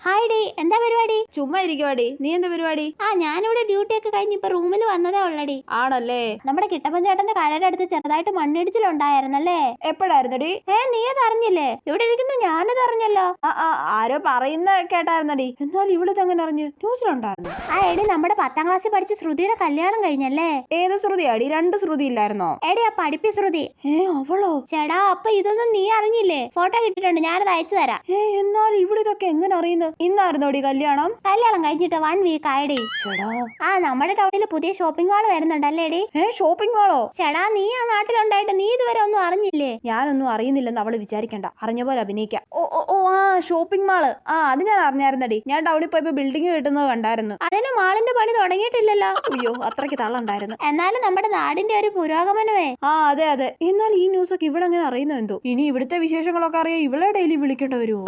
Hi D, എന്താ പരിപാടി? ചുമ്മാ ഇരിക്കുവാടി. നീ എന്താ പരിപാടി? ഞാനിവിടെ ഡ്യൂട്ടി ഒക്കെ കഴിഞ്ഞ് ഇപ്പൊ റൂമിൽ വന്നതേ ഉള്ളടി. ആണല്ലേ? നമ്മുടെ കിട്ടപ്പൻ ചേട്ടന്റെ കടയുടെ അടുത്ത് ചെറുതായിട്ട് മണ്ണിടിച്ചിലുണ്ടായിരുന്നല്ലേ? എപ്പോഴായിരുന്നടി? നീ അത് അറിഞ്ഞില്ലേ? ഇവിടെ ഇരിക്കുന്നു, ഞാനത് അറിഞ്ഞല്ലോ. ആരോ പറയുന്ന കേട്ടായിരുന്നടി. എന്നാൽ ഇവിടെ എങ്ങനെ അറിഞ്ഞു? ന്യൂസിലുണ്ടായിരുന്നു. എടി, നമ്മുടെ 10ാം ക്ലാസ്സിൽ പഠിച്ച ശ്രുതിയുടെ കല്യാണം കഴിഞ്ഞല്ലേ? ഏത് ശ്രുതിയാടി? 2 ശ്രുതി ഇല്ലായിരുന്നോ? എടി, ആ പഠിപ്പി ശ്രുതി. അവളോ? ചേടാ, അപ്പൊ ഇതൊന്നും നീ അറിഞ്ഞില്ലേ? ഫോട്ടോ കിട്ടിട്ടുണ്ട്, ഞാനത് അയച്ചു തരാം. എന്നാൽ ഇവിടെ ഇതൊക്കെ എങ്ങനെ അറിയുന്നു? ഇന്നായിരുന്നോടി കല്യാണം? കല്യാണം കഴിഞ്ഞിട്ട് 1 വീക്ക് ആയിടി. നമ്മുടെ ടൗണിൽ പുതിയ ഷോപ്പിംഗ് മാൾ വരുന്നുണ്ടല്ലേടി? ഷോപ്പിംഗ് മാളോ? ചേടാ, നീ ആ നാട്ടിലുണ്ടായിട്ട് നീ ഇതുവരെ ഒന്നും അറിഞ്ഞില്ലേ? ഞാനൊന്നും അറിയുന്നില്ലെന്ന് അവള് വിചാരിക്കണ്ട. അറിഞ്ഞ പോലെ അഭിനയിക്കാം. Shopping mall. അത് ഞാൻ അറിഞ്ഞായിരുന്നടി. ഞാൻ ടൗണിൽ പോയപ്പോ ബിൽഡിംഗ് കിട്ടുന്നത് കണ്ടായിരുന്നു. അതിന് മാളിന്റെ പണി തുടങ്ങിയിട്ടില്ലല്ലോ. അയ്യോ, അത്രയ്ക്ക് തള്ളുണ്ടായിരുന്നു. എന്നാലും നമ്മുടെ നാടിന്റെ ഒരു പുരോഗമനമേ. അതെ. എന്നാൽ ഈ ന്യൂസ് ഒക്കെ ഇവിടെ അങ്ങനെ അറിയുന്നോ എന്തോ? ഇനി ഇവിടുത്തെ വിശേഷങ്ങളൊക്കെ അറിയാൻ ഇവളെ ഡെയിലി വിളിക്കേണ്ടി വരുമോ?